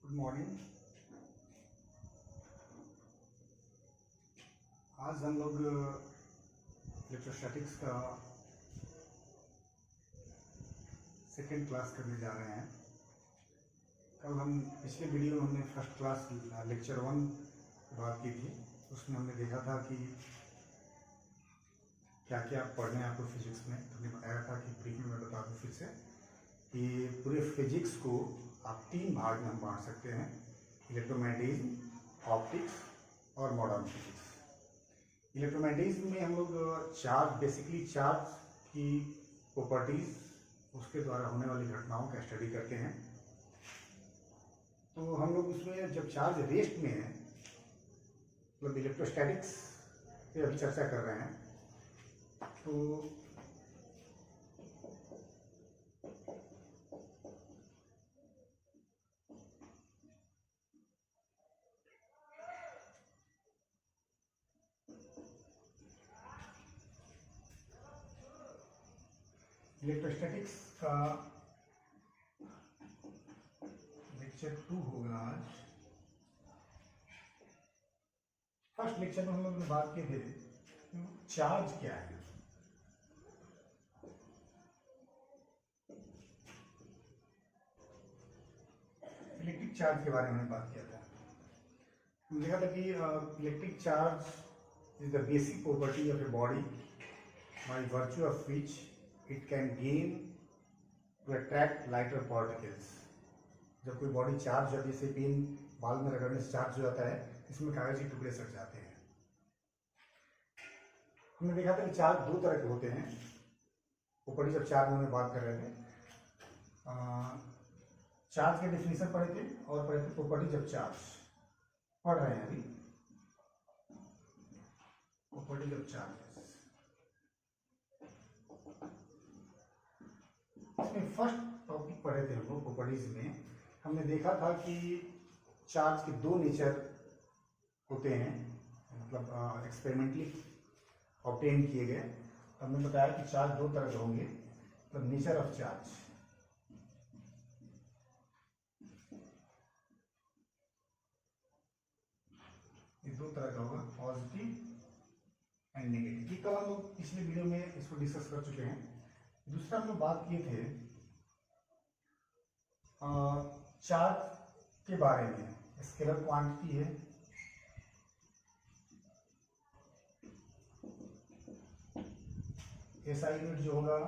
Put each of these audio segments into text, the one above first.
Good morning. आज हम लोग इलेक्ट्रोस्टैटिक्स का सेकेंड क्लास करने जा रहे हैं। कल हम पिछले वीडियो में हमने फर्स्ट क्लास लेक्चर 1 की बात की थी। उसमें हमने देखा था कि क्या क्या पढ़ने हैं आपको फिजिक्स में। तो हमने बताया था कि ब्रीफ में मैं बता दूँ फिर से कि पूरे फिजिक्स को आप 3 भाग में हम बांट सकते हैं: इलेक्ट्रोमैग्नेटिज्म, ऑप्टिक्स और मॉडर्न फिजिक्स। इलेक्ट्रोमैग्नेटिज्म में हम लोग बेसिकली चार्ज की प्रॉपर्टीज, उसके द्वारा होने वाली घटनाओं का स्टडी करते हैं। तो हम लोग उसमें जब चार्ज रेस्ट में है, मतलब इलेक्ट्रोस्टैटिक्स पे अभी चर्चा कर रहे हैं। तो इलेक्ट्रोस्टैटिक्स का लेक्चर 2 होगा आज। फर्स्ट लेक्चर में हम लोग ने बात की थी चार्ज क्या है। इलेक्ट्रिक चार्ज के बारे में बात किया था। हमने देखा था कि electric charge is the basic property of a body by virtue of which it can gain to attract lighter particles. जब कोई बॉडी चार्ज हो, जैसे पेन बाल में रगड़ने से चार्ज हो जाता है, इसमें कागज के टुकड़े सट जाते हैं। हमने देखा था कि चार्ज 2 तरह के होते हैं। प्रॉपर्टी जब चार्ज में बात कर रहे थे, चार्ज के डेफिनेशन पढ़े थे और पढ़े थे प्रॉपर्टी जब चार्ज। पढ़ रहे हैं अभी प्रॉपर्टी जब चार्ज। इसमें फर्स्ट टॉपिक पढ़े थे हम लोग प्रॉपर्टीज में। हमने देखा था कि चार्ज के 2 नेचर होते हैं, मतलब एक्सपेरिमेंटली ऑब्टेन किए गए। हमने बताया कि चार्ज 2 तरह के होंगे, तो नेचर ऑफ चार्ज। ये 2 तरह का होगा, पॉजिटिव एंड नेगेटिव। ये कल हम लोग पिछले वीडियो में इसको डिस्कस कर चुके हैं। दूसरा हम लोग बात किए थे चार्ज के बारे में। स्केलर क्वांटिटी है, ऐसा यूनिट जो होगा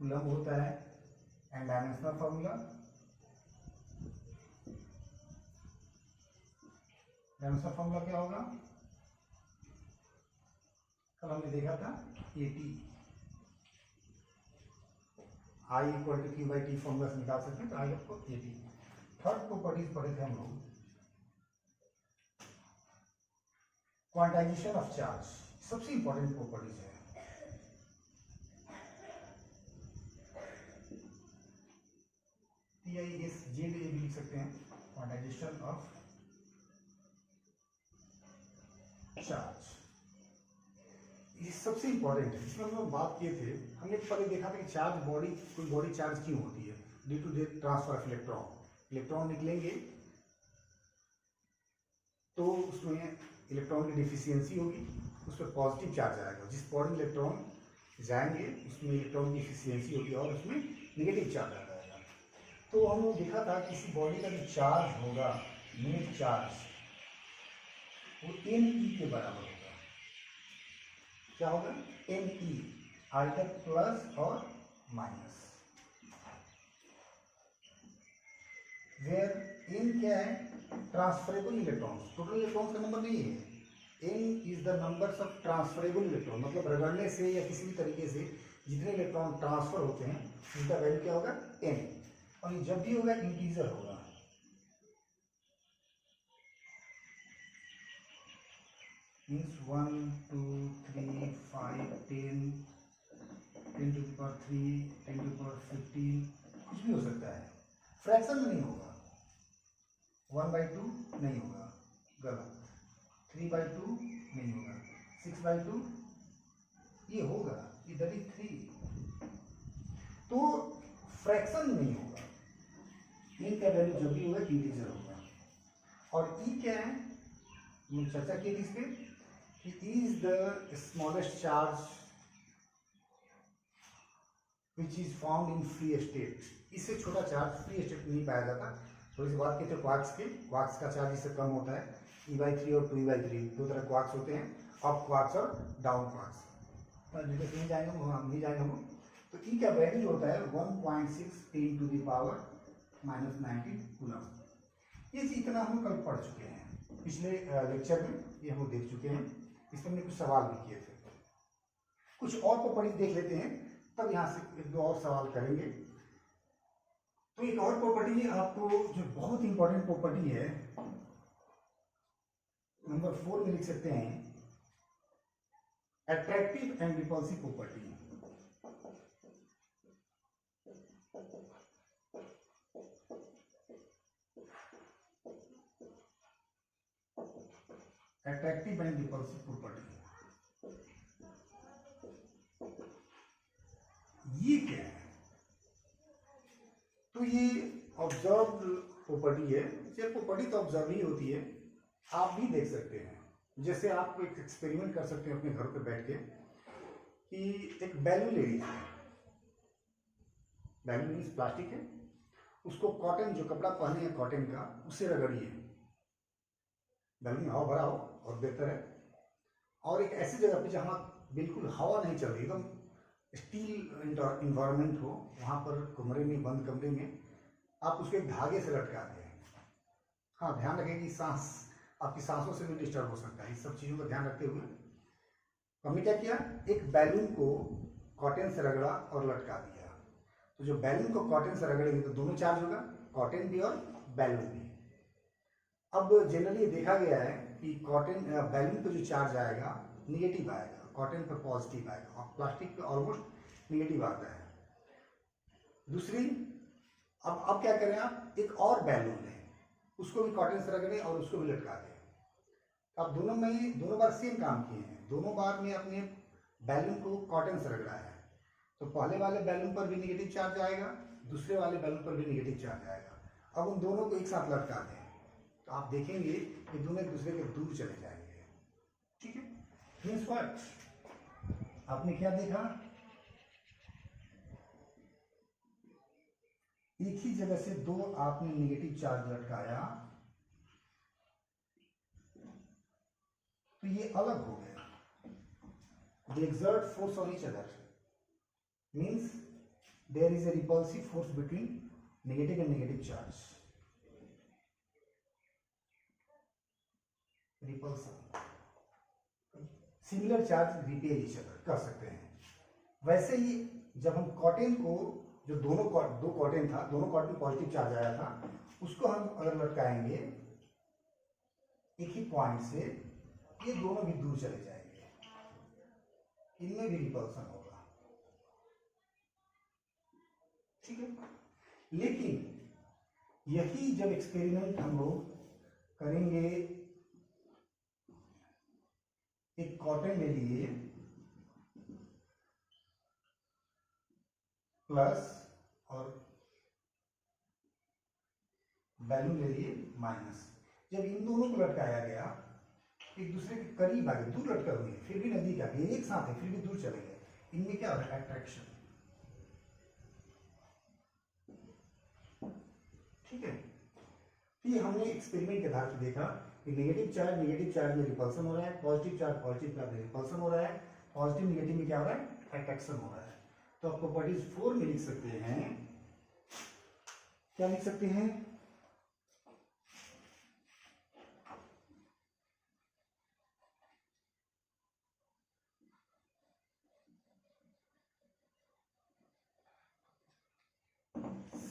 कूलम्ब होता है, and dimensional formula. Dimensional formula क्या होगा? कल हमने देखा था AT, I equal to Q by T formula से निकाल सकते हैं। तो आई आपको AT। थर्ड प्रॉपर्टीज पढ़े थे हम लोग, क्वांटाइजेशन ऑफ चार्ज। सबसे इंपॉर्टेंट प्रॉपर्टीज है। TISJ भी लिख सकते हैं, क्वांटाइजेशन ऑफ चार्ज। ये सबसे इंपॉर्टेंट है। इसमें हम लोग बात किए थे, हमने पहले देखा था कि चार्ज बॉडी, कोई बॉडी चार्ज क्यों होती है? Due to the transfer of electron. Electron निकलेंगे तो उसमें इलेक्ट्रॉन की डिफिशियंसी होगी, उस पर पॉजिटिव चार्ज आएगा। जिस बॉडी इलेक्ट्रॉन जाएंगे उसमें इलेक्ट्रॉन की डिफिशियंसी होगी और उसमें नेगेटिव चार्ज आ जाएगा। तो हम लोग देखा था किसी बॉडी का जो चार्ज होगा, नेट चार्ज, वो Ne के बराबर होगा। क्या होगा? Ne, आइदर प्लस और माइनस। वेयर N क्या है? Transferable electrons. टोटल इलेक्ट्रॉन्स का नंबर नहीं है। N is the numbers of transferable electron, मतलब रगड़ने से या किसी भी तरीके से जितने इलेक्ट्रॉन ट्रांसफर होते हैं उनका वैल्यू क्या होगा? N। और ये जब भी होगा इंटीजर होगा। Means 1, 2, 3, 5, 10, 10 to the power 3, 10 to the power 15, कुछ भी हो सकता है। फ्रैक्शन में नहीं होगा। 1/2 नहीं होगा, गलत। 3/2 नहीं होगा। 6/2 ये होगा, ये that is 3। तो फ्रैक्शन नहीं होगा। इन का वैल्यू जब भी होगा इंटीजर होगा। और ई क्या है, हमने चर्चा की थी इस पे कि is the smallest charge which is found in free state. इससे छोटा चार्ज फ्री स्टेट में नहीं पाया जाता। थोड़ी सी बात की थे क्वार्क्स के, क्वार्क्स का चार्ज इससे कम होता है। E/3 और 2E/3 दो तरह क्वार्क्स होते हैं, अप क्वार्क्स और डाउन क्वार्क्स। नहीं जाएंगे हम, नहीं जाएंगे हम। तो ई का वैल्यू होता है 1.6 × 10⁻⁹ कूलम। ये इतना हम कल पढ़ चुके हैं पिछले लेक्चर में, ये हम देख चुके हैं। इस पर हमने कुछ सवाल भी किए थे। कुछ और प्रॉपर्टी देख लेते हैं, तब यहाँ से एक दो और सवाल करेंगे। तो एक और प्रॉपर्टी है आपको जो बहुत इंपॉर्टेंट प्रॉपर्टी है, नंबर 4 में लिख सकते हैं, attractive and repulsive property. Attractive and repulsive property ये क्या है? तो ये ऑब्जर्व प्रॉपर्टी है। ये प्रॉपर्टी तो ऑब्जर्व ही होती है, आप भी देख सकते हैं। जैसे आप एक एक्सपेरिमेंट कर सकते हैं अपने घर पे बैठ के कि एक बैलून ले लीजिए, बैलून मीन्स प्लास्टिक है, उसको कॉटन, जो कपड़ा पहने हैं कॉटन का, उससे रगड़िए, बैलून में हवा भरा हो और बेहतर है। और एक ऐसी जगह पे जहाँ बिल्कुल हवा नहीं चल रही, एकदम स्टील इन्वायरमेंट हो, वहाँ पर कमरे में, बंद कमरे में आप उसको एक धागे से लटका दें। हाँ, ध्यान रखें कि सांस, आपकी सांसों से भी डिस्टर्ब हो सकता है। इस सब चीज़ों का ध्यान रखते हुए हमने क्या किया, एक बैलून को कॉटन से रगड़ा और लटका दिया। तो जो बैलून को कॉटन से रगड़ेंगे तो दोनों चार्ज होगा, कॉटन भी और बैलून भी। अब जनरली देखा गया है कि कॉटन, बैलून पे जो चार्ज आएगा निगेटिव आएगा, कॉटन पे पॉजिटिव आएगा, और प्लास्टिक पे ऑलमोस्ट निगेटिव आता है। दूसरी, अब क्या करें, आप एक और बैलून लें, उसको भी कॉटन से रगड़ें और उसको भी लटका दें। अब दोनों बार सेम काम किए हैं, दोनों बार में अपने बैलून को कॉटन से रगड़ा है। तो पहले वाले बैलून पर भी निगेटिव चार्ज आएगा, दूसरे वाले बैलून पर भी निगेटिव चार्ज आएगा। अब उन दोनों को एक साथ लटका दें तो आप देखेंगे कि दोनों एक दूसरे के दूर चले जाएंगे। ठीक है, मीन्स व्हाट, आपने क्या देखा, एक ही जगह से दो आपने निगेटिव चार्ज लटकाया तो ये अलग हो गया। They exert force on each other, means there is a repulsive force between negative and negative charge. Repulsion. Similar charge repel each other कर सकते हैं। वैसे ही जब हम कॉटन को, जो दो कॉटन था, दोनों कॉटन पॉजिटिव चार्ज आया था, उसको हम अगर लटकाएंगे एक ही पॉइंट से, ये दोनों भी दूर चले जाएंगे, इनमें भी रिपल्सन होगा। ठीक है, लेकिन यही जब एक्सपेरिमेंट हम लोग करेंगे, एक कॉटन ले लिए प्लस और बैलून ले लिए माइनस, जब इन दोनों को लटकाया गया, एक दूसरे के करीब आ गए, दूर लटका हुए हैं फिर भी नजदीक आ गए, एक साथ है फिर भी दूर चले गए, इनमें क्या हो रहा है, अट्रैक्शन। ठीक है, ये हमने एक्सपेरिमेंट के आधार पर देखा कि नेगेटिव चार्ज में रिपल्सन हो रहा है, पॉजिटिव चार्ज में रिपल्सन हो रहा है, पॉजिटिव नेगेटिव में क्या हो रहा है, अट्रैक्शन हो रहा है। तो आप प्रॉपर्टीज 4 में लिख सकते हैं, क्या लिख सकते हैं,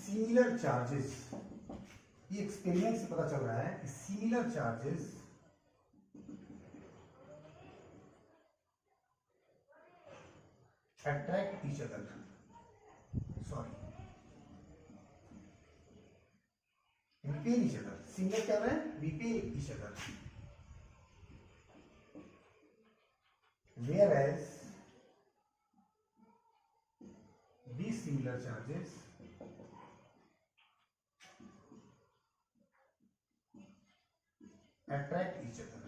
सिमिलर चार्जेस, ये एक्सपेरिमेंट से पता चल रहा है कि similar charges attract each other, repel each other. Similar क्या है, repel each other, whereas these similar charges attract each other.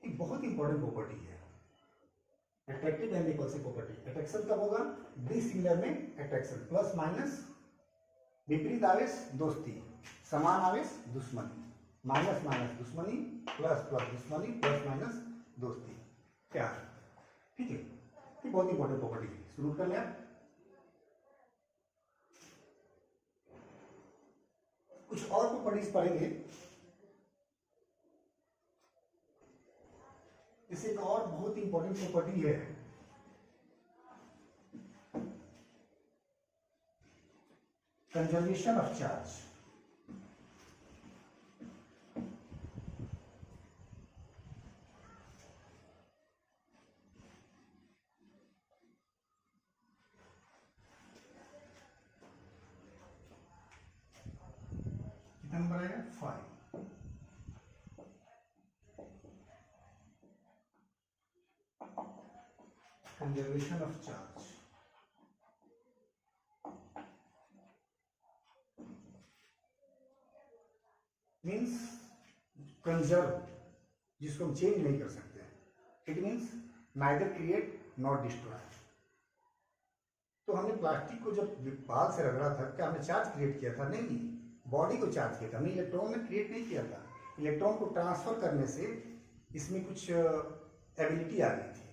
एक बहुत इंपॉर्टेंट प्रॉपर्टी है attractive and repulsive property. Attraction कब होगा? डिसिमिलर में अट्रैक्शन, प्लस माइनस विपरीत आवेश दोस्ती, समान आवेश दुश्मनी, माइनस माइनस दुश्मनी, प्लस प्लस दुश्मनी, प्लस माइनस दोस्ती, क्या? ठीक है, ये बहुत इंपॉर्टेंट प्रॉपर्टी है। शुरू कर लिया। कुछ और प्रॉपर्टीज पढ़ेंगे। इसे एक और बहुत इंपॉर्टेंट प्रॉपर्टी है कंजर्वेशन ऑफ चार्ज। कितना नंबर आएगा? 5। Conservation of charge means conserve, जिसको हम चेंज नहीं कर सकते। It means neither create not destroy. तो हमने प्लास्टिक को जब बाल से रगड़ा था, क्या हमने चार्ज क्रिएट किया था? नहीं, बॉडी को चार्ज किया था, हमने इलेक्ट्रॉन ने क्रिएट नहीं किया था। इलेक्ट्रॉन को ट्रांसफर करने से इसमें कुछ एबिलिटी आ गई थी।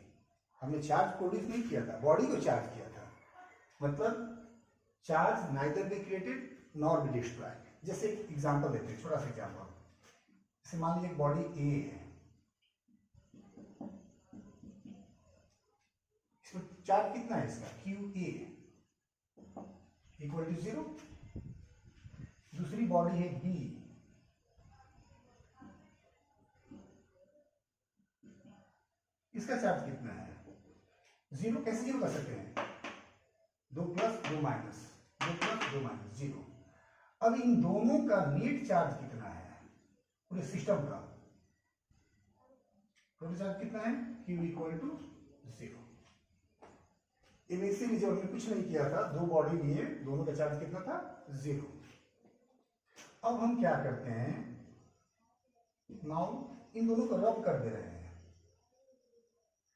हमने चार्ज प्रोड्यूस नहीं किया था, बॉडी को चार्ज किया था। मतलब charge neither be created nor be destroyed. जैसे एक एग्जांपल देते हैं, छोटा सा एग्जांपल। जैसे मान लीजिए बॉडी ए है, इसमें चार्ज कितना है इसका? Q A equal to 0। दूसरी बॉडी है बी, इसका चार्ज कितना है? 0। कैसे 0 कर सकते हैं? 2 प्लस 2 माइनस, 2 प्लस 2 माइनस 0। अब इन दोनों का नेट चार्ज कितना है पूरे सिस्टम का? टोटल चार्ज कितना है? Q equal to 0। इनिशियली जब हमने कुछ नहीं किया था, दो बॉडी लिए, दोनों का चार्ज कितना था? 0। अब हम क्या करते हैं? नाउ इन दोनों को रब कर दे रहे हैं।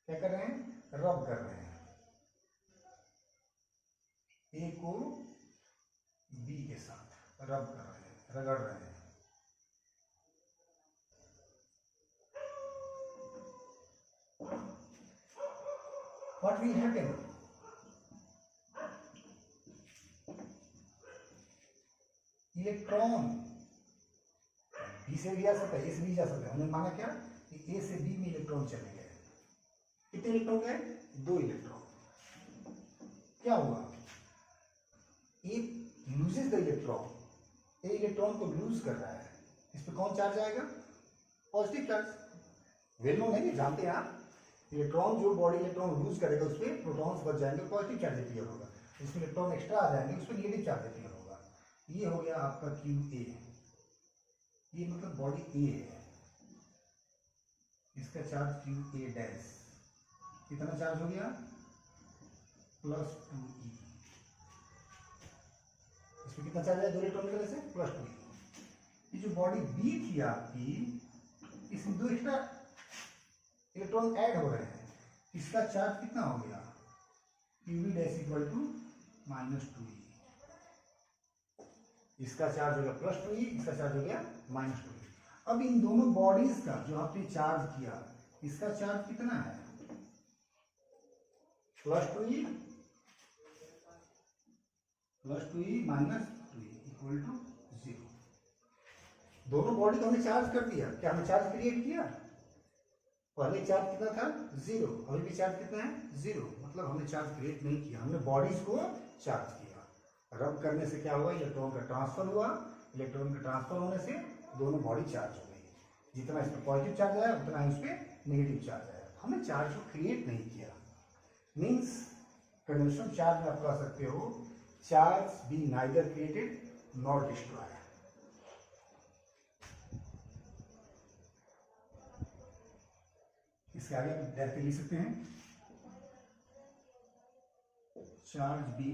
क्या कर रहे हैं? रब कर रहे हैं। ए को बी के साथ रब कर रहे हैं, रगड़ रहे हैं। What will happen? Electron B से भी जा सकता है, ए से भी जा सकता है। हमने माना क्या कि ए से बी में इलेक्ट्रॉन चले गए। कितने इलेक्ट्रॉन गए? 2 इलेक्ट्रॉन। क्या हुआ? A loses the electron, A electron को लूज कर रहा है। इस पे कौन चार्ज आएगा? Positive charge. वेल नोन है कि जानते हैं आप, इलेक्ट्रॉन जो बॉडी इलेक्ट्रॉन लूज करेगा उस पर प्रोटॉन्स बच जाएंगे, पॉजिटिव चार्ज अपीयर होगा। जिसमें इलेक्ट्रॉन एक्स्ट्रा आ जाएंगे उस पर नेगेटिव चार्ज अपीयर होगा। ये हो गया आपका क्यू ए। ये मतलब बॉडी ए है, इसका चार्ज क्यू ए डैश। कितना चार्ज हो गया? +2e। इसमें कितना चार्ज है? 2 इलेक्ट्रॉन निकलने से +2e। ये जो बॉडी बी थी आपकी, इसमें 2 एक्स्ट्रा इलेक्ट्रॉन ऐड हो रहे हैं। इसका चार्ज कितना हो गया? QB dash equal to -2e। इसका चार्ज हो गया +2e, इसका चार्ज हो गया -2e। अब इन दोनों बॉडीज का जो आपने चार्ज किया, इसका चार्ज कितना है? +2e -2e equal to 0। दोनों बॉडी को हमने चार्ज कर दिया। क्या हमने चार्ज क्रिएट किया? पहले चार्ज कितना था? 0। अभी भी चार्ज कितना है? 0। मतलब हमने चार्ज क्रिएट नहीं किया, हमने बॉडीज को चार्ज किया। रब करने से क्या हुआ? इलेक्ट्रॉन का ट्रांसफर हुआ। इलेक्ट्रॉन के ट्रांसफर होने से दोनों बॉडी चार्ज हो गई। जितना इस पर पॉजिटिव चार्ज आया उतना ही उस पर नेगेटिव चार्ज आया। हमने चार्ज को क्रिएट नहीं किया। मीन्स कंडक्शन चार्ज में आप कह सकते हो charge be neither created not destroyed. इसके आगे आप डायरेक्टली लिख सकते हैं charge be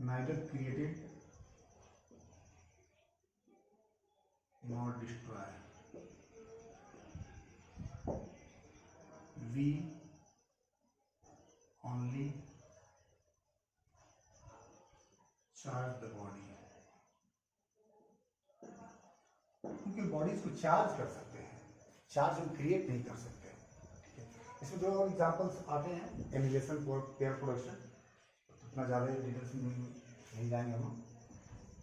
neither created nor destroy. We only charge the body. क्योंकि बॉडीज को चार्ज कर सकते हैं, चार्ज हम क्रिएट नहीं कर सकते। ठीक है, इसमें दो और एग्जांपल्स आते हैं, एनिलेशन फॉर पेयर प्रोडक्शन, उतना ज़्यादा डिटेल्स में नहीं जाएंगे हम।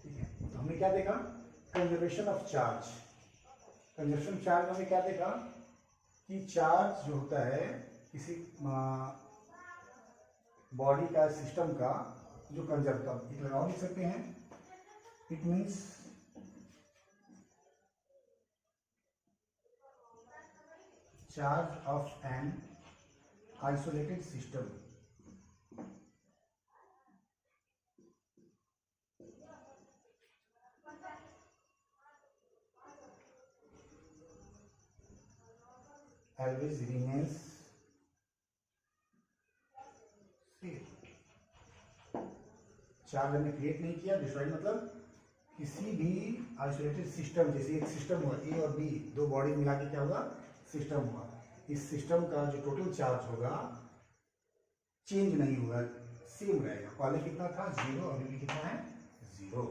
ठीक है, तो हमने क्या देखा, conservation of charge. Conservation charge हमने क्या देखा कि चार्ज जो होता है किसी बॉडी का, सिस्टम का जो कंजर्व का, एक लगाव लिख सकते हैं, it means charge of an isolated system always remains same. Charge हमने क्रिएट नहीं किया, डिस्ट्रॉय मतलब किसी भी आइसोलेटेड सिस्टम, जैसे एक सिस्टम हुआ ए और बी, दो बॉडी मिला के क्या होगा, सिस्टम हुआ। इस सिस्टम का जो टोटल चार्ज होगा चेंज नहीं होगा, सेम रहेगा। पहले कितना था 0, अभी भी कितना है 0।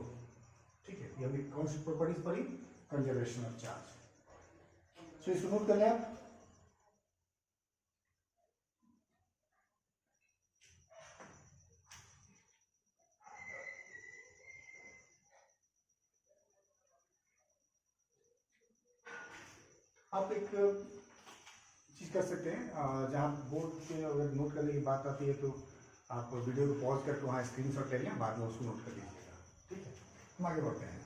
ठीक है, ये अभी कौन सी प्रॉपर्टीज पढ़ी, कंजर्वेशन ऑफ चार्ज। सो इसको नोट कर लें आप। आप एक चीज कर सकते हैं, जहाँ बोर्ड पे अगर नोट करने की बात आती है तो आप वीडियो को पॉज करके वहाँ स्क्रीनशॉट ले लें, बाद में उसको नोट कर लीजिएगा। ठीक है, हम आगे बढ़ते हैं।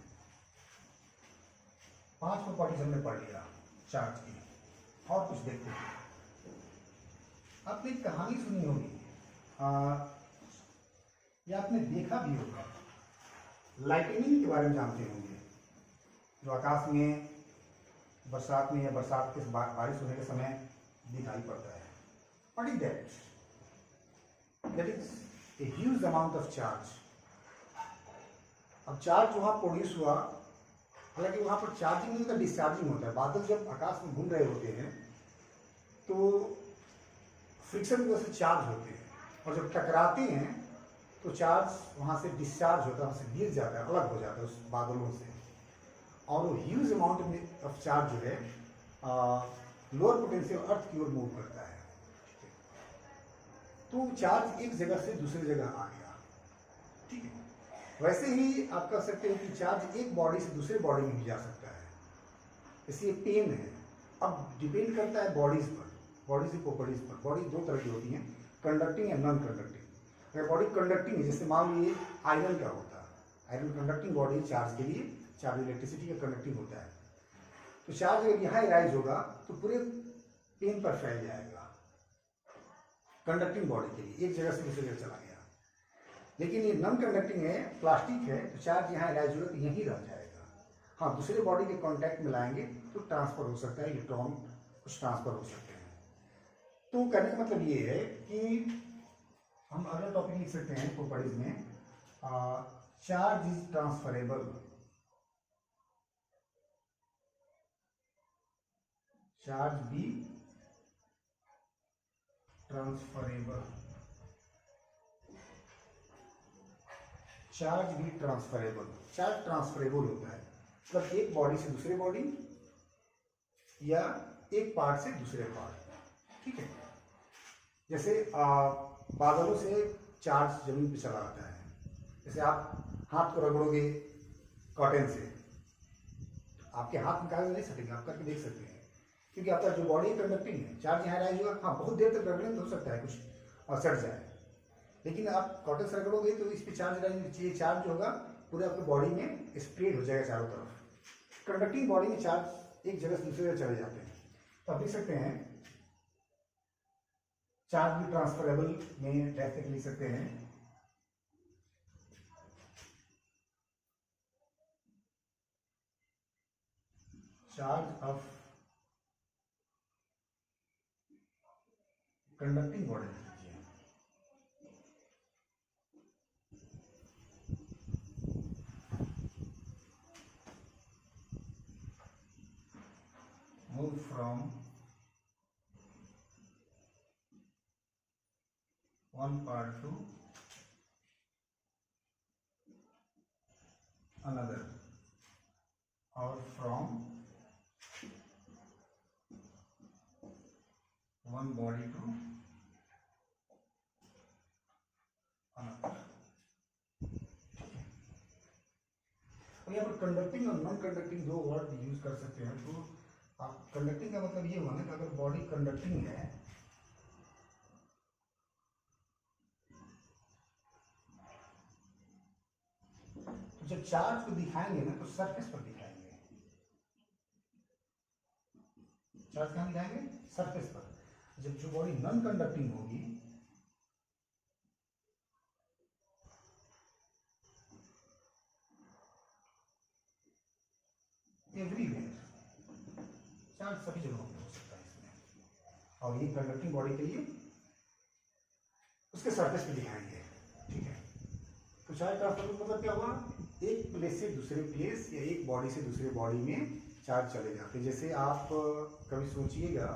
5 प्रॉपर्टीज हमने पढ़ लिया चार्ज की, और कुछ देखते हैं। आपने एक कहानी सुनी होगी या आपने देखा भी होगा, लाइटनिंग के बारे में जानते होंगे, जो आकाश में बरसात में या बरसात के बारिश होने के समय दिखाई पड़ता है। What is that? That is a huge amount of charge. अब चार्ज वहां प्रोड्यूस हुआ, हालांकि वहां पर चार्जिंग नहीं होता, डिस्चार्जिंग होता है। बादल जब आकाश में घूम रहे होते हैं तो फ्रिक्शन की वजह से चार्ज होते हैं, और जब टकराते हैं तो चार्ज वहां से डिस्चार्ज होता है, वहां से गिर जाता है, अलग हो जाता है उस बादलों से, और वो ह्यूज अमाउंट ऑफ चार्ज जो है लोअर पोटेंशियल अर्थ की ओर मूव करता है। तो चार्ज एक जगह से दूसरी जगह आ गया। ठीक है, वैसे ही आप कह सकते हो कि चार्ज एक बॉडी से दूसरे बॉडी में भी जा सकता है। इसलिए पेन है, अब डिपेंड करता है बॉडीज पर, बॉडी से प्रॉपर्टीज पर। बॉडी दो तरह की होती हैं, कंडक्टिंग या नॉन कंडक्टिंग। अगर बॉडी कंडक्टिंग है, जैसे मान लीजिए आयरन का होता है, आयरन कंडक्टिंग बॉडी चार्ज के लिए, चार्ज इलेक्ट्रिसिटी का कंडक्टिंग होता है। तो चार्ज अगर यहाँ राइज होगा तो पूरे पेन पर फैल जाएगा, कंडक्टिंग बॉडी के लिए, एक जगह से दूसरी जगह चला गया। लेकिन ये नॉन कंडक्टिंग है, प्लास्टिक है, तो चार्ज यहाँ राइज होगा तो यहीं रह जाएगा। हाँ, दूसरे बॉडी के कांटेक्ट में लाएंगे तो ट्रांसफर हो सकता है, इलेक्ट्रॉन कुछ ट्रांसफर हो सकते हैं। तो कहने का मतलब ये है कि हम अगला टॉपिक लिख सकते हैं प्रॉपर्टीज में, चार्ज इज ट्रांसफरेबल। चार्ज भी ट्रांसफरेबल, चार्ज भी ट्रांसफरेबल। चार्ज ट्रांसफरेबल होता है मतलब एक बॉडी से दूसरे बॉडी या एक पार्ट से दूसरे पार्ट। ठीक है, जैसे बादलों से चार्ज जमीन पे चला आता है। जैसे आप हाथ को रगड़ोगे कॉटन से, आपके हाथ में कागज नहीं सटेंगे, आप करके देख सकते हैं, क्योंकि आपका जो बॉडी कंडक्टिंग है, चार्ज यहाँ राइज होगा। हाँ, बहुत देर तक रगड़ने तो हो सकता है कुछ और सट जाए, लेकिन आप कॉटन से रगड़ोगे तो इस पर चार्ज राइज, ये चार्ज जो होगा पूरे आपके बॉडी में स्प्रेड हो जाएगा चारों तरफ। कंडक्टिंग बॉडी में चार्ज एक जगह से दूसरी जगह चले जाते हैं। तो आप देख सकते हैं चार्ज भी ट्रांसफरेबल में डैश लिख सकते हैं, charge of conducting body. From one part two another or from one body to another। और यहाँ पर कंडक्टिंग और नॉन कंडक्टिंग दो वर्ड यूज कर सकते हैं। तो आप कंडक्टिंग का मतलब ये हुआ ना कि अगर बॉडी कंडक्टिंग है तो जब चार्ज को दिखाएंगे ना तो सरफेस पर दिखाएंगे। चार्ज कहाँ दिखाएंगे? सरफेस पर। जब जो बॉडी नॉन कंडक्टिंग होगी एवरीवेयर, चार्ज सभी जगहों पे हो सकता है इसमें। और ये कंडक्टिंग बॉडी के लिए उसके सरफेस पे दिखाएंगे। ठीक है, तो चार्ज ट्रांसफर का मतलब क्या हुआ? एक प्लेस से दूसरे प्लेस या एक बॉडी से दूसरे बॉडी में चार्ज चले जाते हैं। जैसे आप कभी सोचिएगा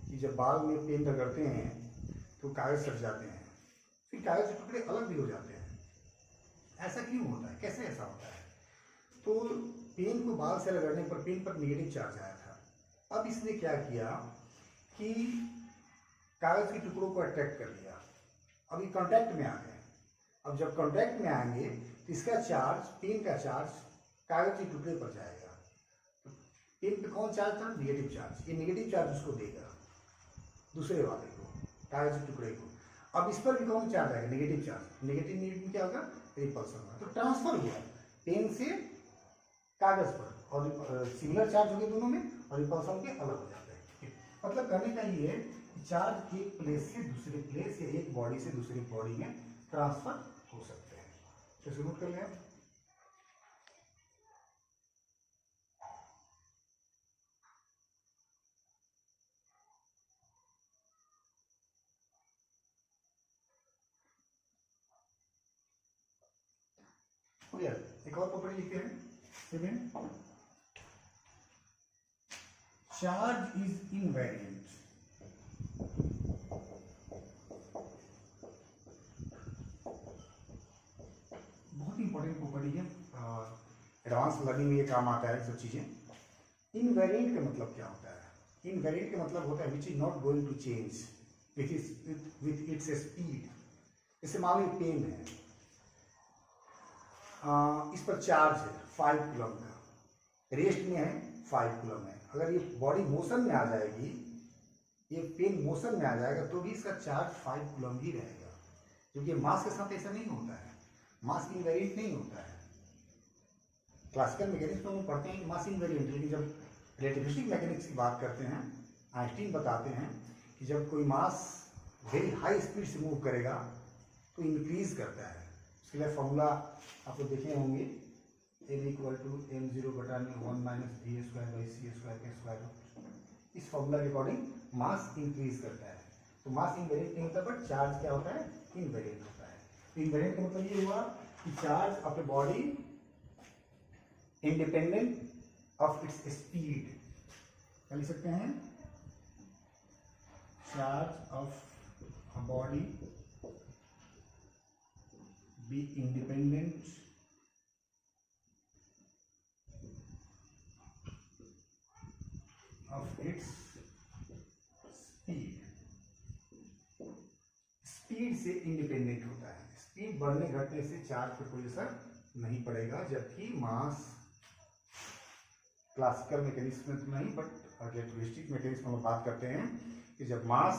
कि जब बाल में पेन रगड़ते हैं तो कागज सट जाते हैं, फिर कागज के टुकड़े अलग भी हो जाते हैं। ऐसा क्यों होता है? कैसे ऐसा होता है? तो पेन को बाल से रगड़ने पर पेन पर नेगेटिव चार्ज आया था। अब इसने क्या किया कि कागज के टुकड़ों को अट्रैक्ट कर लिया। अब ये कॉन्टैक्ट में आ गए। अब जब कॉन्टैक्ट में आएंगे तो इसका चार्ज, पेन का चार्ज कागज के टुकड़े पर जाएगा। तो पेन पे कौन चार्ज था? Negative charge. ये नेगेटिव चार्ज उसको देगा, दूसरे वाले को, कागज के टुकड़े को। अब इस पर भी कौन चार्ज आएगा? Negative charge. नेगेटिव नेगेटिव क्या होगा? रिपल्सन होगा। तो ट्रांसफर हुआ पेन से कागज पर, और सिमिलर चार्ज हो गए दोनों में, और रिपल्सन के अलग हो जाते हैं। मतलब कहने का ये है कि चार्ज एक प्लेस से दूसरे प्लेस या एक बॉडी से दूसरी बॉडी में ट्रांसफर हो सकते हैं। तो इसे नोट कर लें। एक और प्रॉपर्टी लिखते हैं। Charge is invariant. बहुत इंपॉर्टेंट प्रॉपर्टी है, एडवांस लर्निंग में ये काम आता है सब चीजें। इनवेरिएंट का मतलब क्या होता है? इनवेरिएंट का मतलब होता है which is not going to change with its speed. जैसे मान लो पेन है, इस पर चार्ज है 5 कूलम का, रेस्ट में है 5 कूलम है। अगर ये बॉडी मोशन में आ जाएगी, ये पेन मोशन में आ जाएगा तो भी इसका चार्ज 5 कूलम ही रहेगा, क्योंकि मास के साथ ऐसा नहीं होता है। मास इनवेरिएंट नहीं होता है। क्लासिकल मैकेनिक्स में हम पढ़ते हैं कि मास इनवेरिएंट, लेकिन जब रिलेटिविस्टिक मैकेनिक्स की बात करते हैं, आइंस्टीन बताते हैं कि जब कोई मास वेरी हाई स्पीड से मूव करेगा तो इंक्रीज करता है। उसके लिए फॉर्मूला आप लोग देखे होंगे, m = m0/1 - v²/c² के स्क्वायर। इस फॉर्मूला के अकॉर्डिंग मास इंक्रीज करता है। तो मास इनवेरिएंट नहीं होता, बट चार्ज क्या होता है? इनवेरिएंट होता है। तो इनवेरिएंट का मतलब ये हुआ कि charge of a body independent of its speed. क्या लिख सकते हैं? Charge of a body be independent of its speed। Speed से इंडिपेंडेंट होता है। स्पीड बढ़ने घटने से चार्ज पर कोई असर नहीं पड़ेगा, जबकि मास क्लासिकल मैकेनिक्स में तो नहीं, बट रिलेटिविस्टिक मैकेनिक्स में हम बात करते हैं कि जब मास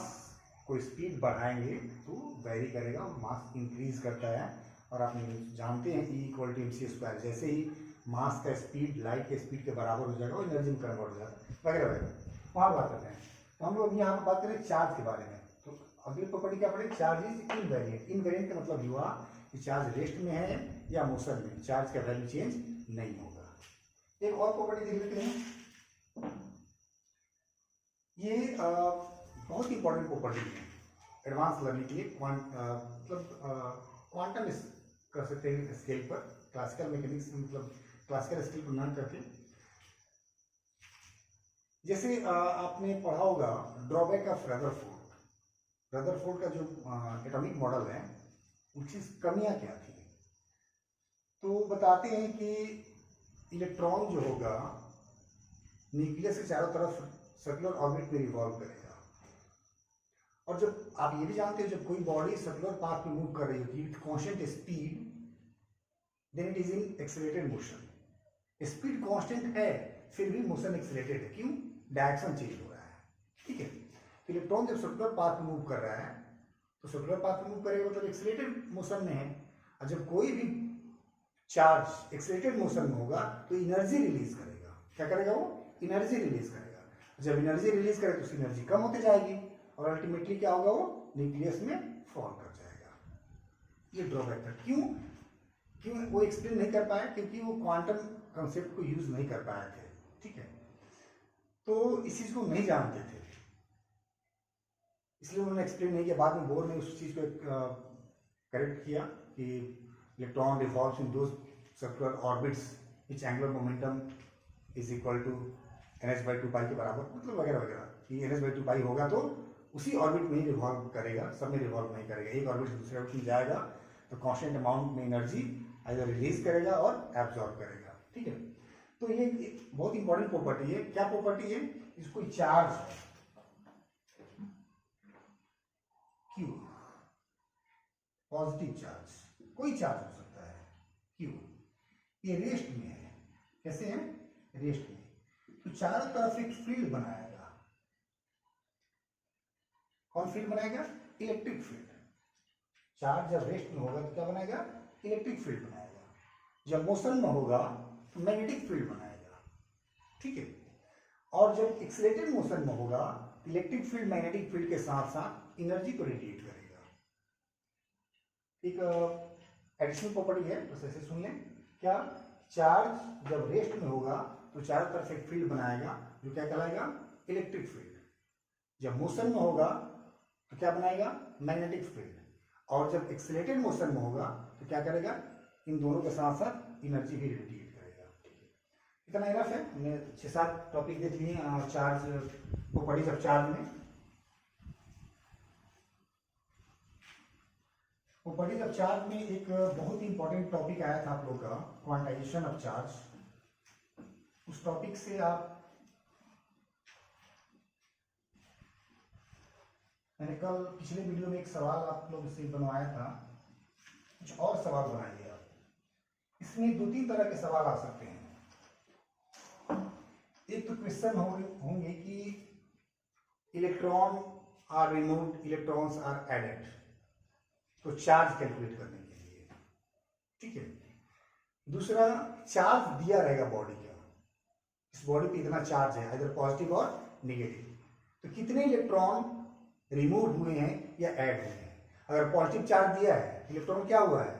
को स्पीड बढ़ाएंगे तो वेरी करेगा, मास इंक्रीज करता है। और आप जानते हैं E = mc²। जैसे ही मास का स्पीड लाइट के स्पीड के बराबर हो जाएगा, वो एनर्जी में कन्वर्ट हो जाएगा, वगैरह वगैरह। वहाँ बात करते हैं। तो हम लोग यहाँ पर बात करें चार्ज के बारे में। तो अगली प्रॉपर्टी क्या पड़ेगी? Charge is invariant. इनवेरिएंट का मतलब हुआ कि चार्ज रेस्ट में है या मोशन में, चार्ज का वैल्यू चेंज नहीं होगा। एक और प्रॉपर्टी देख लेते हैं। ये बहुत इंपॉर्टेंट प्रॉपर्टी है एडवांस लर्निंग के लिए। मतलब क्वांटम कर सकते हैं स्केल पर, क्लासिकल मैकेनिक्स मतलब क्लासिकल स्केल पर ना करके। जैसे आपने पढ़ा होगा ड्रॉबैक ऑफ रदरफोर्ड। रदरफोर्ड का जो एटॉमिक मॉडल है उसकी कमियां क्या थी, तो बताते हैं कि इलेक्ट्रॉन जो होगा न्यूक्लियस के चारों तरफ सर्कुलर ऑर्बिट में रिवॉल्व करेगा। और जब आप ये भी जानते हो जब कोई बॉडी सर्कुलर पाथ में मूव कर रही होती है with constant speed, then it is in accelerated motion. Speed constant है फिर भी मोशन एक्सेलरेटेड है, क्यों? डायरेक्शन चेंज हो रहा है, ठीक है। तो इलेक्ट्रॉन जब सर्कुलर पाथ में मूव कर रहा है तो सर्कुलर पाथ में मूव करेगा मतलब एक्सेलरेटेड मोशन में है। और जब कोई भी चार्ज एक्सेलरेटेड मोशन में होगा तो एनर्जी रिलीज करेगा। क्या करेगा वो? एनर्जी रिलीज करेगा। जब एनर्जी रिलीज करेगा तो उसकी एनर्जी कम होती जाएगी और अल्टीमेटली क्या होगा? वो न्यूक्लियस में फॉल कर जाएगा। ये ड्रॉबैक था। क्यों वो एक्सप्लेन नहीं कर पाया? क्योंकि वो क्वांटम कंसेप्ट को यूज नहीं कर पाए थे, ठीक है। तो इस चीज को नहीं जानते थे, इसलिए उन्होंने एक्सप्लेन नहीं किया। बाद में बोर ने उस चीज को करेक्ट किया कि electron revolves in those circular orbits which angular momentum is equal to nh/2π के बराबर, मतलब वगैरह वगैरह, कि nh/2π होगा तो उसी ऑर्बिट में ही रिवॉल्व करेगा, सब में रिवॉल्व नहीं करेगा। एक ऑर्बिट से दूसरे ऑर्बिट में जाएगा तो कांस्टेंट अमाउंट में एनर्जी आइदर रिलीज करेगा और एब्जॉर्ब करेगा, ठीक है। तो ये बहुत इंपॉर्टेंट प्रॉपर्टी है। क्या प्रॉपर्टी है? इसको चार्ज है Q, पॉजिटिव चार्ज, कोई चार्ज हो सकता है Q, ये रेस्ट में है। कैसे है? रेस्ट में। तो चारों तरफ एक फील्ड बनाएगा। कौन फील्ड बनाएगा? Electric field. चार्ज जब रेस्ट में होगा तो क्या बनाएगा? इलेक्ट्रिक फील्ड बनाएगा। जब मोशन में होगा तो मैग्नेटिक फील्ड बनाएगा, ठीक है। और जब एक्सीलरेटेड मोशन में होगा इलेक्ट्रिक फील्ड मैग्नेटिक फील्ड के साथ साथ एनर्जी को रेडिएट करेगा। एक एडिशनल प्रॉपर्टी है, बस ऐसे सुन लें। क्या? चार्ज जब रेस्ट में होगा तो चारों तरफ एक फील्ड बनाएगा जो क्या कहलाएगा? Electric field. जब मोशन में होगा तो क्या बनाएगा? Magnetic field. और जब एक्सीलरेटेड मोशन में होगा तो क्या करेगा? इन दोनों के साथ साथ एनर्जी भी रेडिएट करेगा। इतना इनफ है। हमने 6-7 टॉपिक देख लिए चार्ज प्रॉपर्टीज ऑफ चार्ज में। प्रॉपर्टीज ऑफ चार्ज में एक बहुत ही इंपॉर्टेंट टॉपिक आया था आप लोग का, क्वांटाइजेशन ऑफ चार्ज। उस टॉपिक से आप, मैंने कल पिछले वीडियो में एक सवाल आप लोग से बनवाया था, कुछ और सवाल बनाइए आप। इसमें 2-3 तरह के सवाल आ सकते हैं। एक तो क्वेश्चन होंगे कि electron are removed, electrons are added, तो चार्ज कैलकुलेट करने के लिए, ठीक है। दूसरा, चार्ज दिया रहेगा बॉडी का, इस बॉडी पे इतना चार्ज है, इधर पॉजिटिव और नेगेटिव, तो कितने इलेक्ट्रॉन रिमूव हुए हैं या ऐड हुए हैं। अगर पॉजिटिव चार्ज दिया है इलेक्ट्रॉन क्या हुआ है?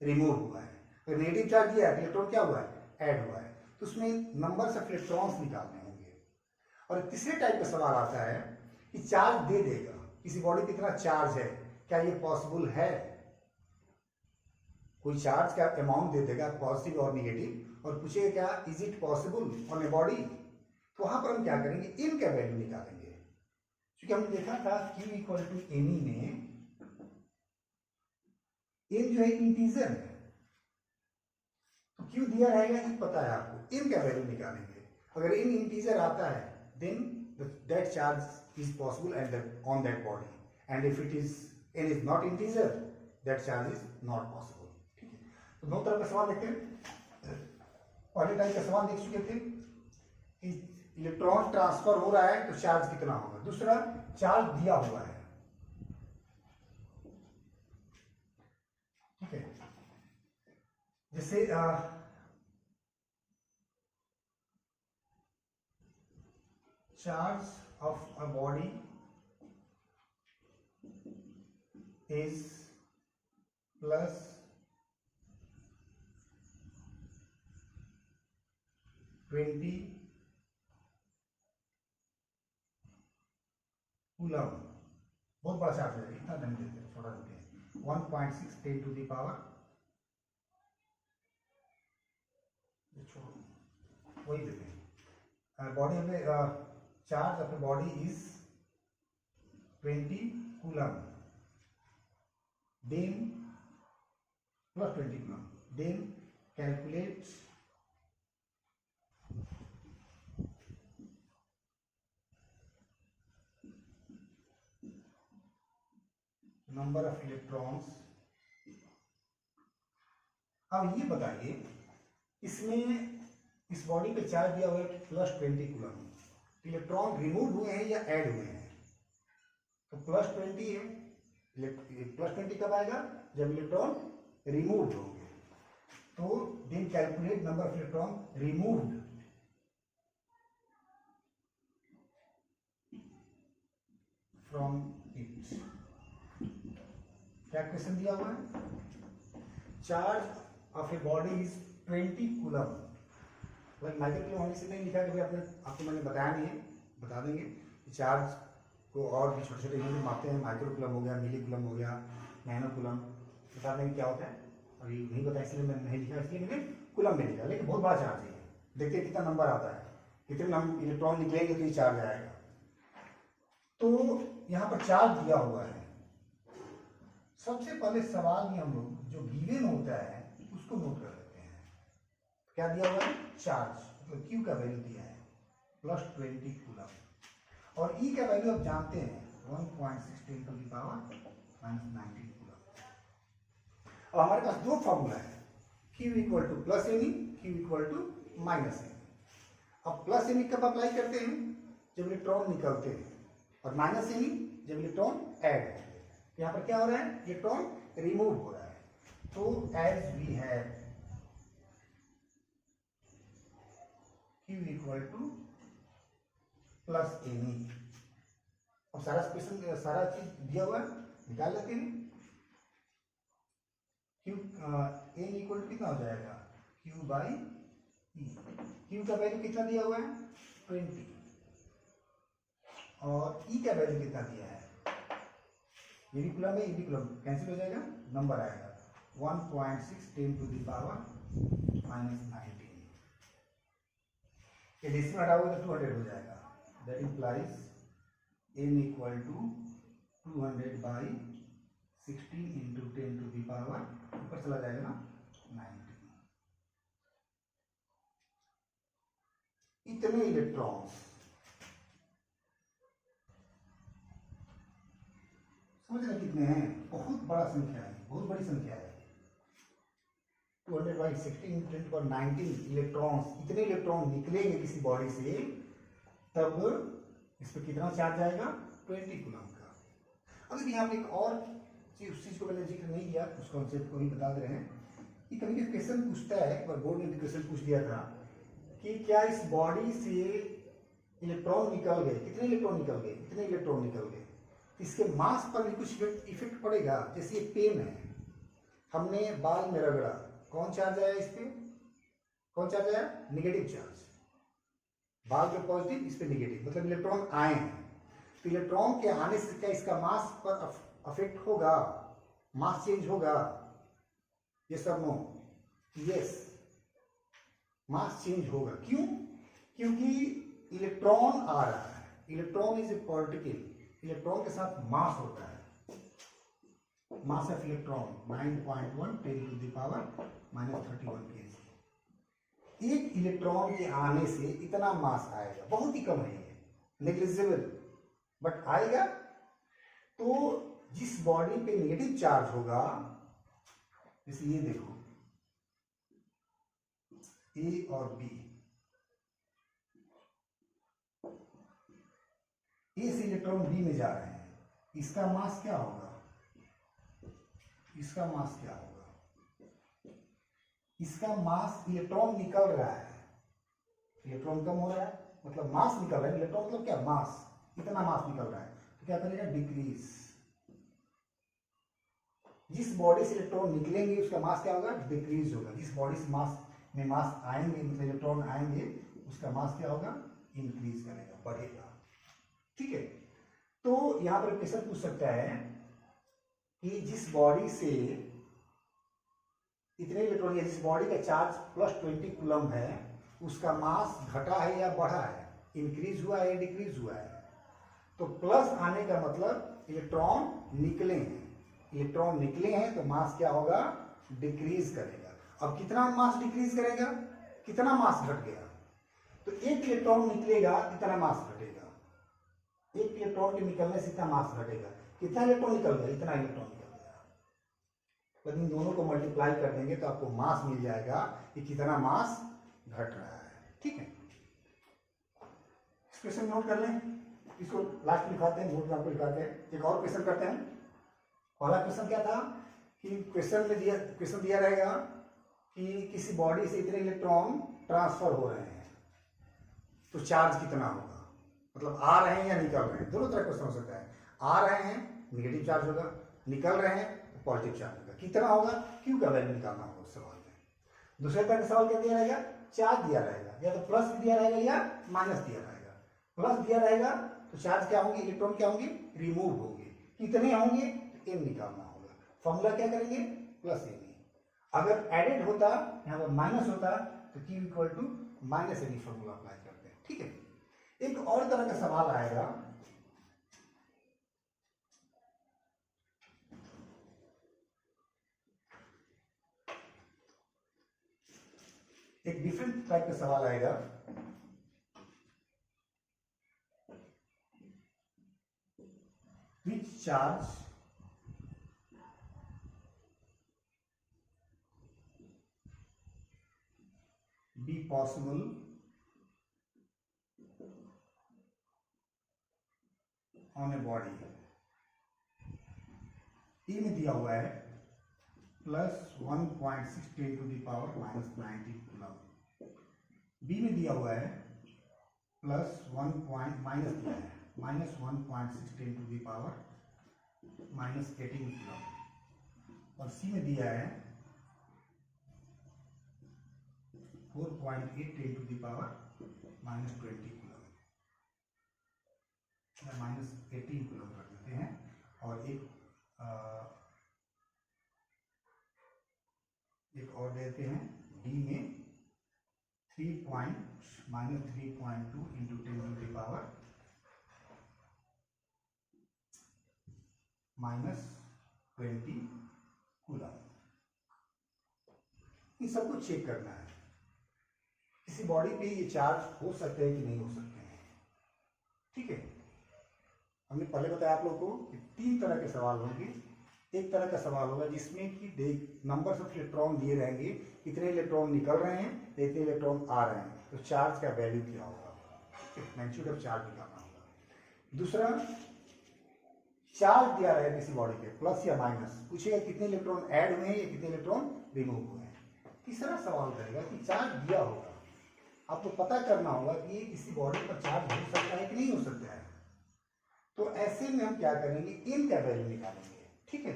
रिमूव हुआ है। अगर नेगेटिव चार्ज दिया है इलेक्ट्रॉन क्या हुआ है? ऐड हुआ है। तो उसमें नंबर्स ऑफ इलेक्ट्रॉन्स निकालने होंगे। और तीसरे टाइप का सवाल आता है कि चार्ज दे देगा, किसी बॉडी पे इतना चार्ज है, क्या ये पॉसिबल है? कोई चार्ज का अमाउंट दे देगा पॉजिटिव और नेगेटिव और पूछेगा क्या is it possible on a body, तो वहां पर हम क्या करेंगे? इन का वैल्यू निकालेंगे। क्योंकि हमने देखा था Q इक्वल टू एनी में n जो है इंटीजर है, तो Q दिया रहेगा, ये पता है आपको, n का वैल्यू निकालेंगे। अगर n इंटीजर आता है then that charge is possible and on that body, and if it is n is not integer that charge is not possible, ठीक है। तो दो तरह का सवाल देखते हैं। पहले टाइप का सवाल देख चुके थे कि इलेक्ट्रॉन ट्रांसफर हो रहा है तो चार्ज कितना होगा। दूसरा, चार्ज दिया हुआ है, ठीक है। जैसे charge of a body is plus twenty coulomb, बहुत बड़ा चार्ज है, इतना नहीं देते, छोटा देते हैं। 1.6 10 टू द पावर, वही देते हैं। बॉडी में charge of a body is 20 coulomb, then plus 20 coulomb, then calculate number of electrons। अब ये बताइए इसमें इस बॉडी पे चार्ज दिया हुआ है प्लस 20 कूलम, इलेक्ट्रॉन रिमूव हुए हैं या ऐड हुए हैं? तो प्लस 20 है, प्लस 20 कब आएगा? जब इलेक्ट्रॉन रिमूव होंगे। तो then calculate number of electron removed from it. क्या क्वेश्चन दिया हुआ है? Charge of a body is 20 coulomb. Micro coulomb होने से नहीं लिखा कि आपको मैंने बताया नहीं है, बता देंगे कि चार्ज को और भी छोटे छोटे यूनिट मापते हैं। माइक्रो कूलम हो गया, मिली कूलम हो गया, नैनो कूलम, बता देंगे क्या होता है। अभी नहीं बताया इसलिए मैंने नहीं लिखा, इसलिए मैंने कूलम में लिखा। लेकिन बहुत बड़ा चार्ज है, देखते हैं कितना नंबर आता है, कितने हम इलेक्ट्रॉन निकलेंगे तो ये चार्ज आएगा। तो यहाँ पर चार्ज दिया हुआ है। सबसे पहले सवाल में हम लोग जो गिवन होता है उसको नोट कर लेते हैं। क्या दिया हुआ है? चार्ज, मतलब क्यू का वैल्यू दिया है प्लस 20 कूलम, और ई का वैल्यू आप जानते हैं 1.6 × 10⁻⁻⁹ कूलम। अब हमारे पास दो फॉर्मूला है, Q = plus M E, Q = minus M. अब प्लस एम ई कब अप्लाई करते हैं? जब इलेक्ट्रॉन निकलते हैं, और माइनस एम ई जब इलेक्ट्रॉन ऐड होते हैं। यहाँ पर क्या हो रहा है? इलेक्ट्रॉन रिमूव हो रहा है। तो as we have Q = plus M E. अब सारा क्वेश्चन सारा चीज दिया हुआ है, निकाल लेते हैं। Q एम = कितना हो जाएगा? Q/E। Q का वैल्यू कितना दिया हुआ है? 20, और E का वैल्यू कितना दिया है? ये भी कूलम है, ये भी कूलम, कैंसिल हो जाएगा, नंबर आएगा 1.6 × 10⁻⁻⁹। ये डेसिमल हटाओगे तो 200 हो जाएगा। दैट इंप्लाइज m = 200/16 × 10⁻, ऊपर चला जाएगा ना 90। इतने इलेक्ट्रॉन्स, समझ रहे कितने हैं? बहुत बड़ा संख्या है, बहुत बड़ी संख्या है। 200/16 × 10⁻19 इलेक्ट्रॉन्स, इतने इलेक्ट्रॉन निकलेंगे किसी बॉडी से, तब इस पर कितना चार्ज आएगा? 20 कूलम का। अगर यहाँ पे एक और उस चीज को मैंने जिक्र नहीं किया, उस कॉन्सेप्ट को भी बता दे रहे हैं कि कभी क्वेश्चन पूछता है, एक बार बोर्ड ने क्वेश्चन पूछ दिया था कि क्या इस बॉडी से इलेक्ट्रॉन निकल गए, कितने इलेक्ट्रॉन निकल गए, कितने इलेक्ट्रॉन निकल गए, इसके मास पर भी कुछ इफेक्ट पड़ेगा। जैसे ये पेन है, हमने बाल में रगड़ा, कौन चार्ज आया इस पे? कौन चार्ज आया? Negative charge. बाल पे पॉजिटिव, इस पे नेगेटिव, मतलब इलेक्ट्रॉन आए हैं। तो इलेक्ट्रॉन के आने से क्या इसका मास पर अफेक्ट होगा? मास चेंज होगा? यस और नो? यस, मास चेंज होगा। क्यों? क्योंकि इलेक्ट्रॉन आ रहा है। Electron is a particle, electron के साथ मास होता है। Mass of electron 9.1 × 10⁻31 kg। एक इलेक्ट्रॉन के आने से इतना मास आएगा, बहुत ही कम है ये, नेग्लिजिबल, बट आएगा। तो जिस बॉडी पे नेगेटिव चार्ज होगा, जैसे ये देखो ए और बी, ए से इलेक्ट्रॉन बी में जा रहे हैं, इसका मास क्या होगा? इसका मास क्या होगा? इसका मास, इलेक्ट्रॉन निकल रहा है, इलेक्ट्रॉन कम हो रहा है, मतलब मास निकल रहा है। इलेक्ट्रॉन मतलब क्या? मास, इतना मास निकल रहा है, तो क्या करेगा? डिक्रीज। जिस बॉडी से इलेक्ट्रॉन निकलेंगे उसका मास क्या होगा? डिक्रीज होगा। जिस बॉडी से मास में मास आएंगे, मतलब इलेक्ट्रॉन आएंगे, उसका मास क्या होगा? इंक्रीज करेगा, बढ़ेगा। ठीक है। तो यहां पर क्वेश्चन पूछ सकता है कि जिस बॉडी से इतने इलेक्ट्रॉन, जिस बॉडी का चार्ज प्लस 20 कूलम है, उसका मास घटा है या बढ़ा है? इंक्रीज हुआ है, डिक्रीज हुआ है। तो प्लस आने का मतलब इलेक्ट्रॉन निकले हैं, इलेक्ट्रॉन निकले हैं तो मास क्या होगा, डिक्रीज करेगा। अब कितना मास डिक्रीज करेगा, कितना मास घट गया, तो एक इलेक्ट्रॉन निकलेगा, कितना मास घटेगा, एक इलेक्ट्रॉन के निकलने से कितना मास घटेगा, कितना इलेक्ट्रॉन निकल गया, इतना इलेक्ट्रॉन निकल गया। तो इन दोनों को मल्टीप्लाई कर देंगे तो आपको मास मिल जाएगा कि कितना मास घट रहा है। ठीक है, इस क्वेश्चन नोट कर लें, इसको लास्ट में लिखाते हैं, बोर्ड में आपको लिखाते हैं। एक और क्वेश्चन करते हैं। पहला क्वेश्चन क्या था कि क्वेश्चन दिया रहेगा कि किसी बॉडी से इतने इलेक्ट्रॉन ट्रांसफर हो रहे हैं तो चार्ज कितना होगा, मतलब आ रहे हैं या निकल रहे हैं, दोनों तरह क्वेश्चन हो सकता है। आ रहे हैं नेगेटिव चार्ज होगा, निकल रहे हैं तो पॉजिटिव चार्ज होगा, कितना होगा, क्यू का वैल्यू निकालना होगा उस सवाल में। दूसरे तरह का सवाल क्या दिया रहेगा, चार्ज दिया रहेगा, या तो प्लस दिया रहेगा या माइनस दिया रहेगा। प्लस दिया रहेगा तो चार्ज क्या होंगे, इलेक्ट्रॉन क्या होंगे, रिमूव होंगे, कितने होंगे तो एन निकालना होगा। फॉर्मूला क्या करेंगे, प्लस एन। अगर एडेड होता, यहाँ पर माइनस होता तो Q equal to minus N formula apply करते हैं। ठीक है, एक और तरह का सवाल आएगा, एक डिफरेंट टाइप का सवाल आएगा। Which charge be possible on a body? ए में दिया हुआ है plus 1.6 10 to the power minus 90 coulomb. B में दिया हुआ है प्लस माइनस दिया है minus 1.6 10 to the power minus 18 coulomb. और सी में दिया है 4.8 10 to the power minus 20 coulomb, minus 18 coulomb कर देते हैं। और एक और देते हैं डी में minus 3.2 into 10 to the power minus 20 coulomb. इन सबको चेक करना है, किसी बॉडी पे ये चार्ज हो सकते हैं कि नहीं हो सकते हैं। ठीक है, हमने पहले बताया आप लोगों को कि 3 तरह के सवाल होंगे। एक तरह का सवाल होगा जिसमें कि नंबर ऑफ इलेक्ट्रॉन दिए रहेंगे, कितने इलेक्ट्रॉन निकल रहे हैं, कितने इलेक्ट्रॉन आ रहे हैं, तो चार्ज का वैल्यू क्या होगा, मैग्नीट्यूड ऑफ चार्ज निकालना होगा। दूसरा, चार्ज दिया रहा है किसी बॉडी पे प्लस या माइनस, पूछेगा कितने इलेक्ट्रॉन ऐड हुए हैं या कितने इलेक्ट्रॉन रिमूव हुए हैं। तीसरा सवाल रहेगा कि चार्ज दिया होगा, आपको पता करना होगा कि किसी बॉडी पर चार्ज हो सकता है कि नहीं हो सकता है। तो ऐसे में हम क्या करेंगे, एन का वैल्यू निकालेंगे। ठीक है,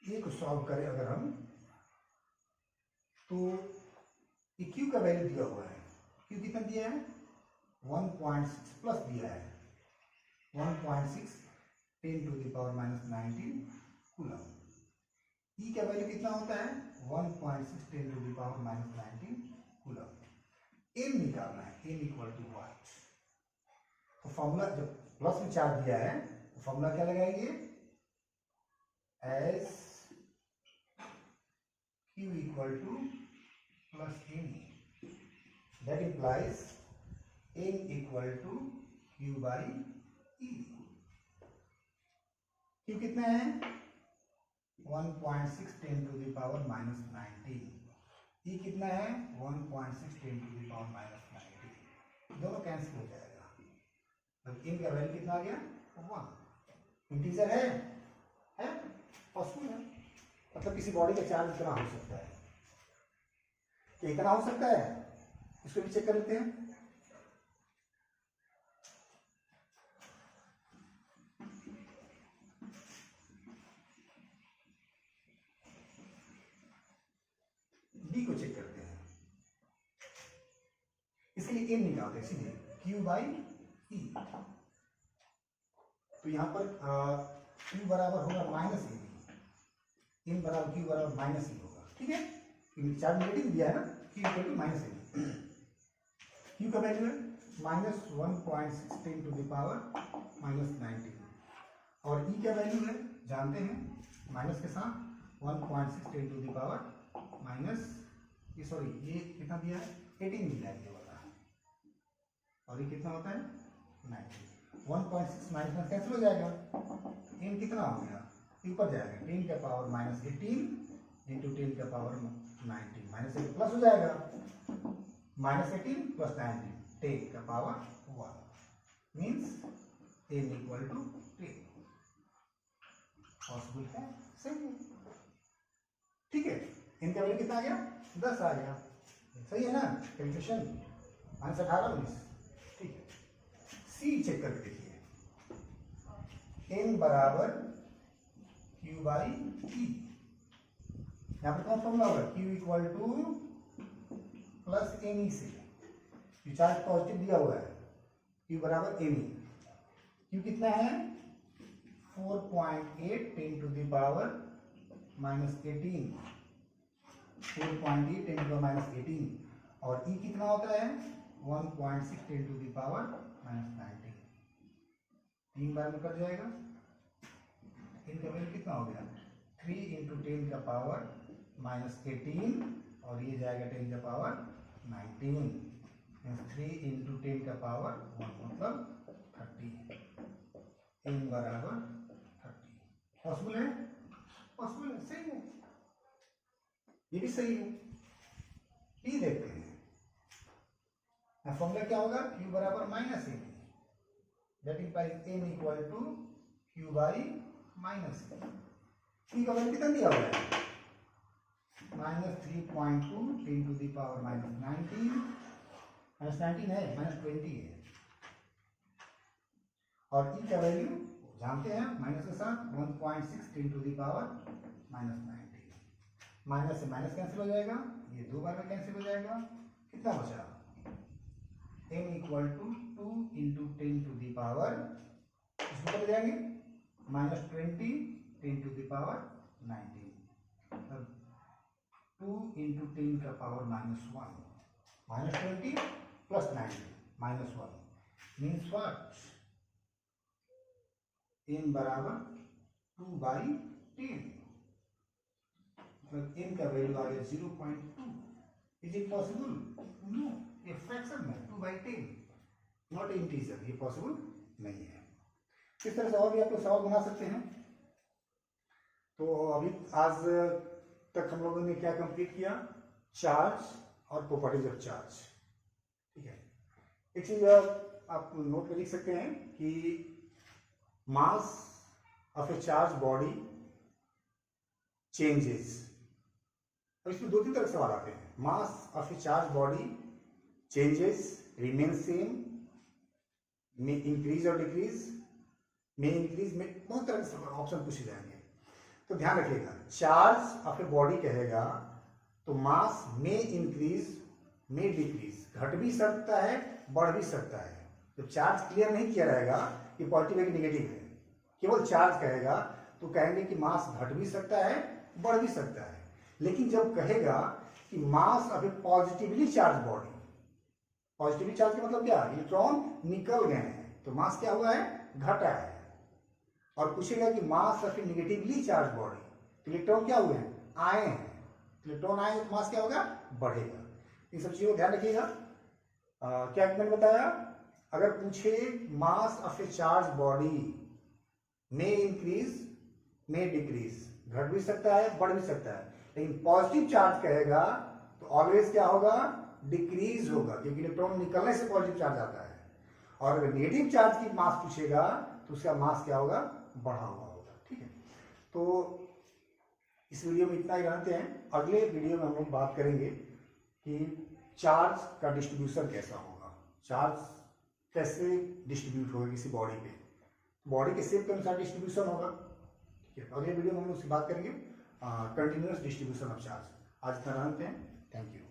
ये को सॉल्व करें अगर हम, तो क्यू का वैल्यू दिया हुआ है, क्यू कितना दिया है 1.6 प्लस दिया है 1.6 10 to the power minus 19 coulomb. E का वैल्यू कितना होता है 1.6 10 to the power minus 19 coulomb. N निकालना है, एन इक्वल टू व्हाट। तो फॉर्मूला जब प्लस में चार्ज दिया है तो फॉर्मूला क्या लगाएंगे, S q equal to plus N, that implies N equal to q by e. Q कितना है 1.6 10 to the power minus 19, e कितना है 1.6 10 टू द पावर माइनस 19, दोनों कैंसिल हो जाएगा। अब इन का वैल्यू कितना आ गया 1, इंटीजर है पॉसिबल है, मतलब किसी बॉडी का चार्ज इतना हो सकता है, क्या इतना हो सकता है, इसको भी चेक कर लेते हैं। डी को चेक करते हैं, इसके लिए एन निकालते हैं सीधे क्यू बाई ई। तो यहां पर क्यू बराबर होगा माइनस ए, एन बराबर क्यू बराबर माइनस ई होगा। ठीक है, क्योंकि चार्ज नेगेटिव दिया है ना, Q equal to minus M. Q का वैल्यू है -1.6 10 टू द पावर -19 और E का वैल्यू है जानते हैं माइनस के साथ 1.6 10 टू द पावर माइनस ये कितना दिया है 18 दिया है ये वाला और ये कितना होता है 19। 1.6 माइनस कैंसिल हो जाएगा m कितना हो गया ऊपर जाएगा 10 का पावर -18 इंटू 10 का पावर 19 माइनस प्लस हो जाएगा -18 प्लस 19 10 का power 1 means n equal to 10 possible है सही है ठीक है। इनका वैल्यू कितना आ गया 10 आ गया सही है ना कैलकुलेशन आंसर 18 19 ठीक है। सी चेक करके देखिए n बराबर q बाई e यहाँ पर कौन फॉर्मूला होगा q equal to plus M E से चार्ज पॉजिटिव दिया हुआ है q बराबर एम ई q कितना है 4.8 10 to the power -18 4.8 10 to the power -18 और e कितना होता है 1.6 10 टू द पावर -19 तीन बार में कट जाएगा इनका वैल्यू कितना हो गया 3 इंटू 10 का पावर -18 और ये जाएगा 10 का पावर 19 3 इंटू 10 का पावर 1 मतलब 30 n बराबर 30 पॉसिबल है सही है ये भी सही है। टी देखते हैं फॉर्मूला क्या होगा q बराबर minus M that implies n equal to q by minus T का वैल्यू कितना दिया हुआ है -3.2 10 टू द पावर -19 है -20 है और e का वैल्यू जानते हैं माइनस के साथ 1.6 10 टू द पावर -19 माइनस से माइनस कैंसिल हो जाएगा ये दो बार में कैंसिल हो जाएगा कितना बचा n equal to 2 into 10 to the power इसको कर जाएंगे -20 10 टू द पावर 19 2 इंटू 10 का power -1 -20 plus 19 -1 means what n बराबर 2 बाई 10 मतलब n का वैल्यू आ गया 0.2 इज इट पॉसिबल नो ये फ्रैक्शन में 2 बाई 10 नॉट इंटीजर ये पॉसिबल नहीं है। इस तरह से और भी आप लोग सवाल बना सकते हैं। तो अभी आज तक हम लोगों ने क्या कंप्लीट किया चार्ज और प्रॉपर्टीज ऑफ चार्ज ठीक है। एक चीज आप नोट में लिख सकते हैं कि mass of A charge body changes. अब इसमें दो तीन तरह के सवाल आते हैं mass of A charge body changes remain same में इंक्रीज और डिक्रीज में इंक्रीज में बहुत तरह के ऑप्शन पूछे जाएंगे। तो ध्यान रखिएगा चार्ज ऑफ ए बॉडी कहेगा तो मास में इंक्रीज में डिक्रीज घट भी सकता है बढ़ भी सकता है। जब चार्ज क्लियर नहीं किया रहेगा कि पॉजिटिव है कि निगेटिव है केवल चार्ज कहेगा तो कहेंगे कि मास घट भी सकता है बढ़ भी सकता है। लेकिन जब कहेगा कि mass of A positively charge body positively charge का मतलब क्या इलेक्ट्रॉन निकल गए हैं तो मास क्या हुआ है घटा है और पूछेगा कि mass of A negatively charge body तो इलेक्ट्रॉन क्या हुए हैं आए हैं इलेक्ट्रॉन आए तो मास क्या होगा बढ़ेगा। इन सब चीजों को ध्यान रखिएगा। क्या मैंने बताया अगर पूछे mass of A charge body में इंक्रीज में डिक्रीज घट भी सकता है बढ़ भी सकता है लेकिन पॉजिटिव चार्ज कहेगा तो ऑलवेज क्या होगा डिक्रीज होगा क्योंकि इलेक्ट्रॉन निकलने से पॉजिटिव चार्ज आता है और अगर नेगेटिव चार्ज की मास पूछेगा तो उसका मास क्या होगा बढ़ा हुआ होगा ठीक है। तो इस वीडियो में इतना ही रहते हैं। अगले वीडियो में हम लोग बात करेंगे कि चार्ज का डिस्ट्रीब्यूशन कैसा होगा चार्ज कैसे डिस्ट्रीब्यूट होगा किसी बॉडी पे बॉडी के शेप के अनुसार डिस्ट्रीब्यूशन होगा ठीक है। अगले वीडियो में हम लोग बात करेंगे कंटिन्यूअस डिस्ट्रीब्यूशन ऑफ चार्ज। आज इतना रहते हैं थैंक यू।